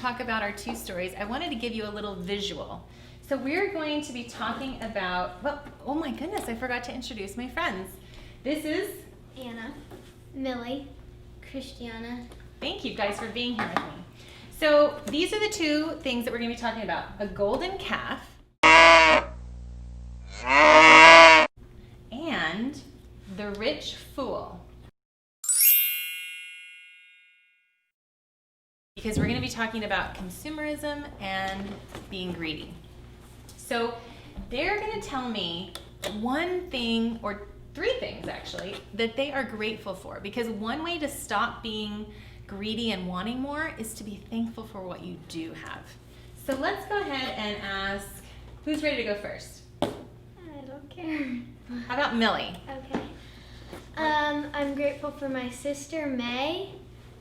talk about our two stories, I wanted to give you a little visual. So we're going to be talking about, well, oh my goodness, I forgot to introduce my friends. This is Anna, Millie, Christiana. Thank you guys for being here with me. So these are the two things that we're going to be talking about. A golden calf and the rich fool. Because we're going to be talking about consumerism and being greedy. So they're going to tell me one thing, or three things actually, that they are grateful for. Because one way to stop being greedy and wanting more is to be thankful for what you do have. So let's go ahead and ask, who's ready to go first? I don't care. How about Millie? Okay. I'm grateful for my sister May,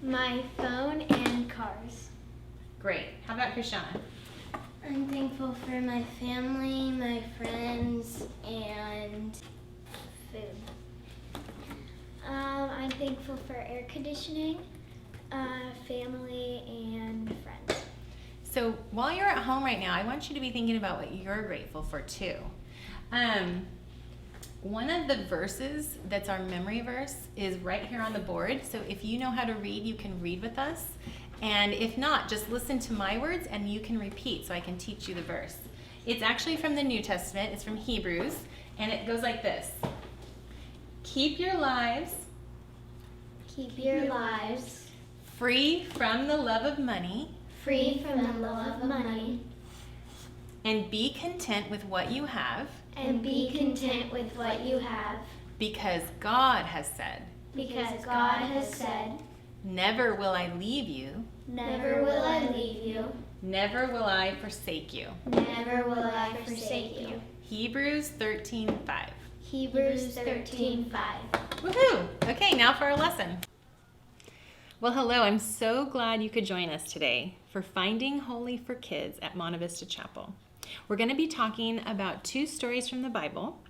my phone, and cars. Great. How about Christiana? I'm thankful for my family, my friends, and food. I'm thankful for air conditioning, family, and friends. So while you're at home right now, I want you to be thinking about what you're grateful for too. One of the verses that's our memory verse is right here on the board. So if you know how to read, you can read with us. And if not, just listen to my words and you can repeat so I can teach you the verse. It's actually from the New Testament. It's from Hebrews. And it goes like this. Keep your lives free from the love of money free from the love of money, and be content with what you have, and be content with what you have, because God has said, never will I leave you, never will I leave you, never will I forsake you. never will I forsake you. Hebrews 13:5. Hebrews 13:5. Woohoo! Okay, now for our lesson. Well, hello. I'm so glad you could join us today for Finding Holy for Kids at Monte Vista Chapel. We're going to be talking about two stories from the Bible.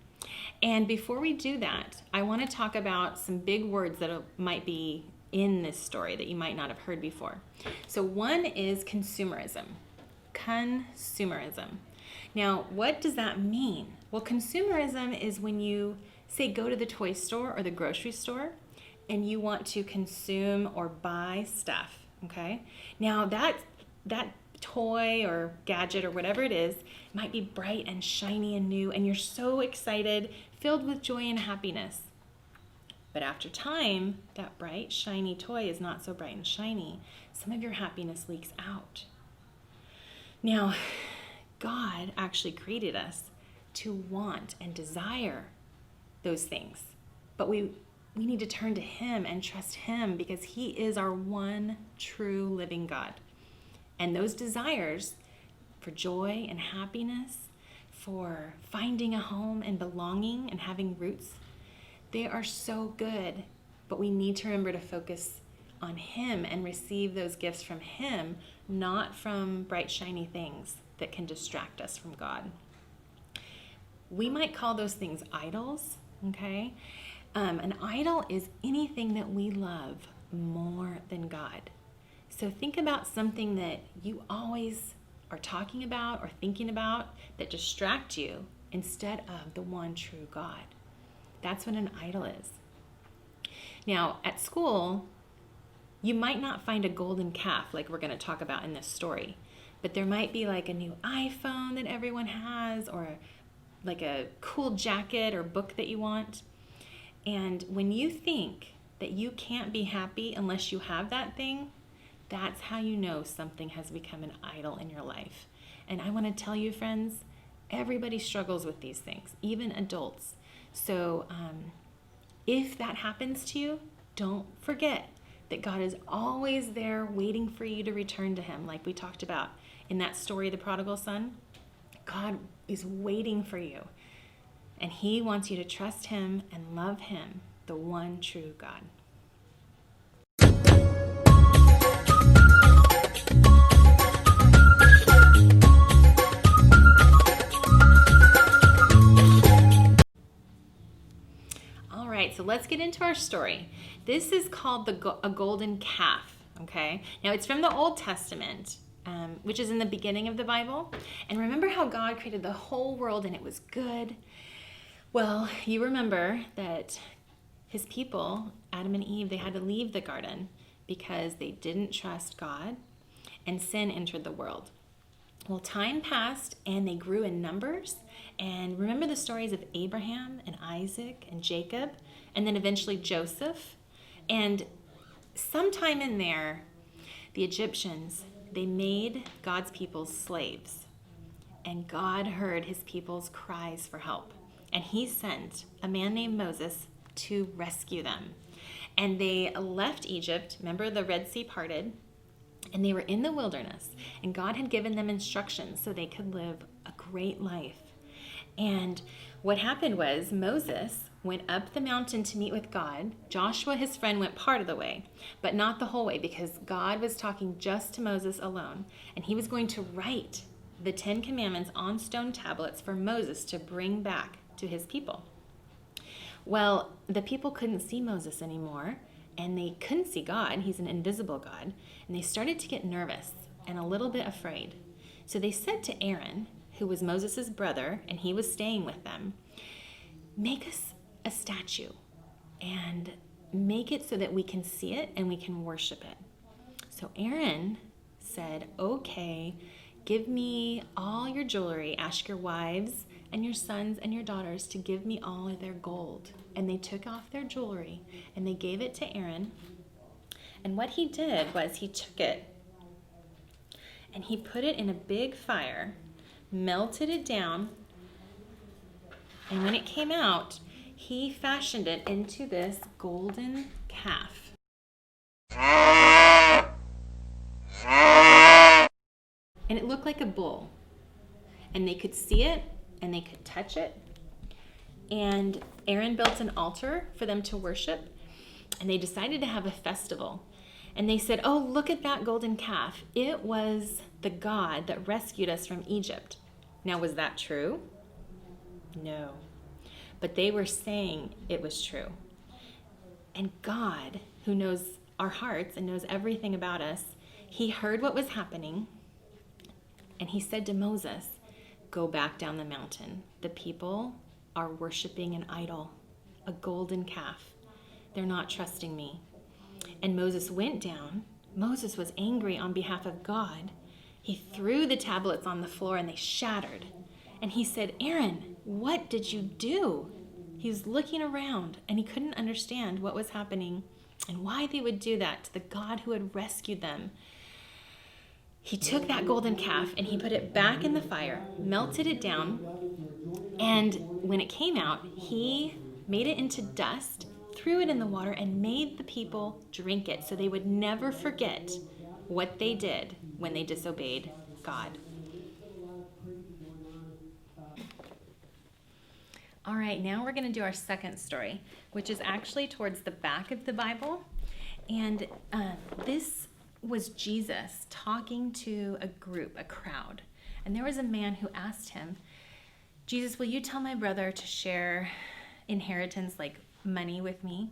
And before we do that, I want to talk about some big words that might be in this story that you might not have heard before. So one is consumerism. Consumerism. Now, what does that mean? Well, consumerism is when you, say, go to the toy store or the grocery store and you want to consume or buy stuff, okay? Now, that toy or gadget or whatever it is might be bright and shiny and new, and you're so excited, filled with joy and happiness. But after time, that bright, shiny toy is not so bright and shiny. Some of your happiness leaks out. Now, God actually created us to want and desire those things. But we need to turn to Him and trust Him because He is our one true living God. And those desires for joy and happiness, for finding a home and belonging and having roots, they are so good. But we need to remember to focus on Him and receive those gifts from Him, not from bright, shiny things that can distract us from God. We might call those things idols, okay? An idol is anything that we love more than God. So think about something that you always are talking about or thinking about that distract you instead of the one true God. That's what an idol is. Now, at school, you might not find a golden calf like we're going to talk about in this story, but there might be like a new iPhone that everyone has, or like a cool jacket or book that you want. And when you think that you can't be happy unless you have that thing, that's how you know something has become an idol in your life. And I want to tell you, friends, everybody struggles with these things, even adults. So if that happens to you, don't forget that God is always there waiting for you to return to Him, like we talked about in that story, the prodigal son. God is waiting for you. And He wants you to trust Him and love Him, the one true God. All right, so let's get into our story. This is called a golden calf, okay? Now, it's from the Old Testament, which is in the beginning of the Bible. And remember how God created the whole world and it was good? Well, you remember that his people, Adam and Eve, they had to leave the garden because they didn't trust God, and sin entered the world. Well, time passed and they grew in numbers. And remember the stories of Abraham and Isaac and Jacob, and then eventually Joseph. And sometime in there, the Egyptians, they made God's people slaves. And God heard his people's cries for help. And he sent a man named Moses to rescue them. And they left Egypt. Remember, the Red Sea parted. And they were in the wilderness. And God had given them instructions so they could live a great life. And what happened was Moses went up the mountain to meet with God. Joshua, his friend, went part of the way, but not the whole way, because God was talking just to Moses alone. And he was going to write the 10 Commandments on stone tablets for Moses to bring back to his people. Well, the people couldn't see Moses anymore, and they couldn't see God. He's an invisible God. And they started to get nervous and a little bit afraid. So they said to Aaron, who was Moses' brother, and he was staying with them, make us a statue and make it so that we can see it and we can worship it. So Aaron said, okay, give me all your jewelry. Ask your wives and your sons and your daughters to give me all of their gold. And they took off their jewelry and they gave it to Aaron. And what he did was he took it and he put it in a big fire, melted it down, and when it came out, he fashioned it into this golden calf. And it looked like a bull. And they could see it, and they could touch it. And Aaron built an altar for them to worship, and they decided to have a festival. And they said, oh, look at that golden calf. It was the God that rescued us from Egypt. Now, was that true? No. But they were saying it was true. And God, who knows our hearts and knows everything about us, he heard what was happening, and he said to Moses, go back down the mountain. The people are worshiping an idol, a golden calf. They're not trusting me. And Moses went down. Moses was angry on behalf of God. He threw the tablets on the floor and they shattered. And he said, Aaron, what did you do? He was looking around and he couldn't understand what was happening and why they would do that to the God who had rescued them. He took that golden calf and he put it back in the fire, melted it down, and when it came out, he made it into dust, threw it in the water, and made the people drink it so they would never forget what they did when they disobeyed God. All right, now we're going to do our second story, which is actually towards the back of the Bible. And this was Jesus talking to a group, a crowd. And there was a man who asked him, Jesus, will you tell my brother to share inheritance like money with me?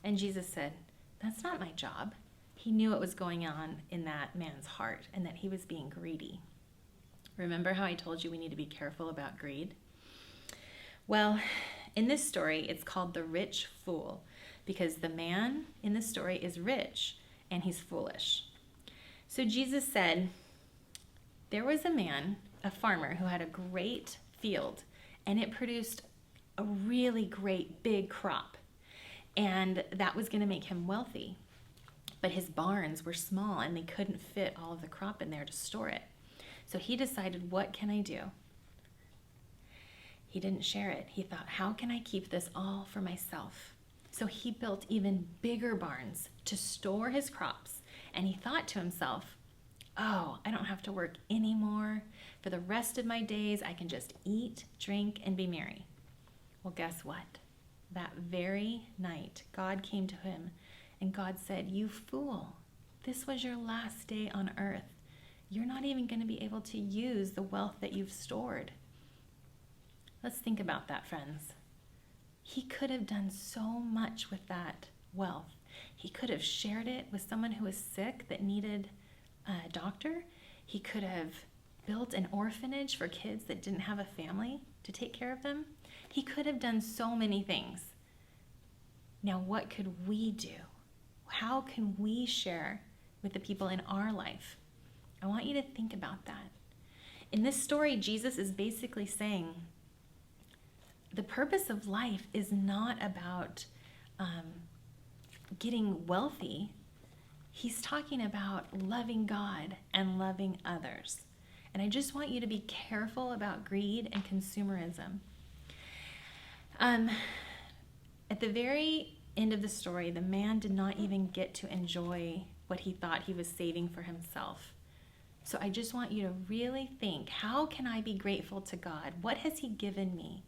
And Jesus said, that's not my job. He knew what was going on in that man's heart and that he was being greedy. Remember how I told you we need to be careful about greed? Well, in this story, it's called the rich fool because the man in the story is rich and he's foolish. So Jesus said, there was a man, a farmer, who had a great field and it produced a really great big crop. And that was going to make him wealthy. But his barns were small and they couldn't fit all of the crop in there to store it. So he decided, what can I do? He didn't share it. He thought, how can I keep this all for myself? So he built even bigger barns to store his crops. And he thought to himself, oh, I don't have to work anymore. For the rest of my days, I can just eat, drink, and be merry. Well, guess what? That very night, God came to him and God said, you fool, this was your last day on earth. You're not even going to be able to use the wealth that you've stored. Let's think about that, friends. He could have done so much with that wealth. He could have shared it with someone who was sick that needed a doctor. He could have built an orphanage for kids that didn't have a family to take care of them. He could have done so many things. Now, what could we do? How can we share with the people in our life? I want you to think about that. In this story, Jesus is basically saying the purpose of life is not about getting wealthy. He's talking about loving God and loving others. And I just want you to be careful about greed and consumerism. At the very end of the story, the man did not even get to enjoy what he thought he was saving for himself. So I just want you to really think, how can I be grateful to God? What has he given me?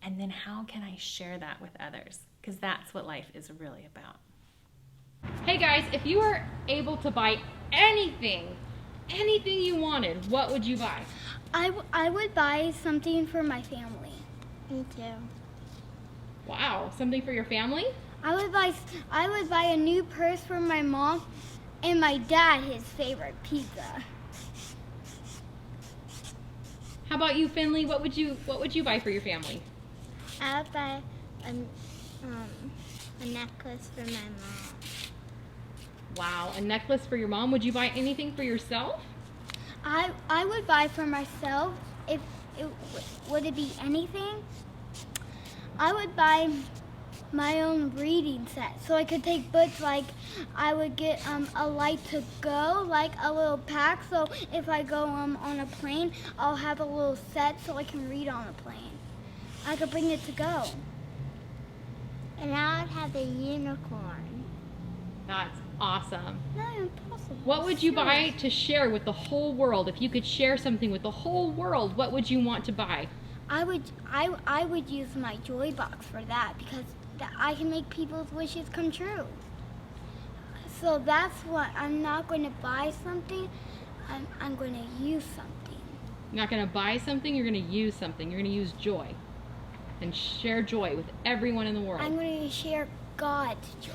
And then how can I share that with others? Because that's what life is really about. Hey guys, if you were able to buy anything you wanted, what would you buy? I would buy something for my family. Me too. Wow, something for your family? I would buy a new purse for my mom and my dad his favorite pizza. How about you, Finley? What would you buy for your family? I would buy a necklace for my mom. Wow, a necklace for your mom. Would you buy anything for yourself? I would buy for myself, would it be anything? I would buy my own reading set so I could take books. Like I would get a light to go, like a little pack, so if I go on a plane, I'll have a little set so I can read on a plane. I could bring it to go. And I would have a unicorn. That's awesome. No, impossible. What would you buy to share with the whole world? If you could share something with the whole world, what would you want to buy? I would use my joy box for that, because I can make people's wishes come true. So that's what I'm not going to buy something. I'm going to use something. You're not going to buy something, you're going to use something. You're going to use joy and share joy with everyone in the world. I'm going to share God's joy.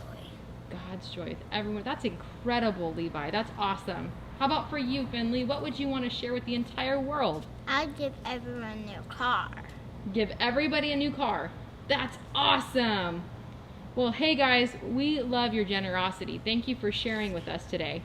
God's joy with everyone. That's incredible, Levi. That's awesome. How about for you, Finley? What would you want to share with the entire world? I'd give everyone their car. Give everybody a new car. That's awesome. Well, hey guys, we love your generosity. Thank you for sharing with us today.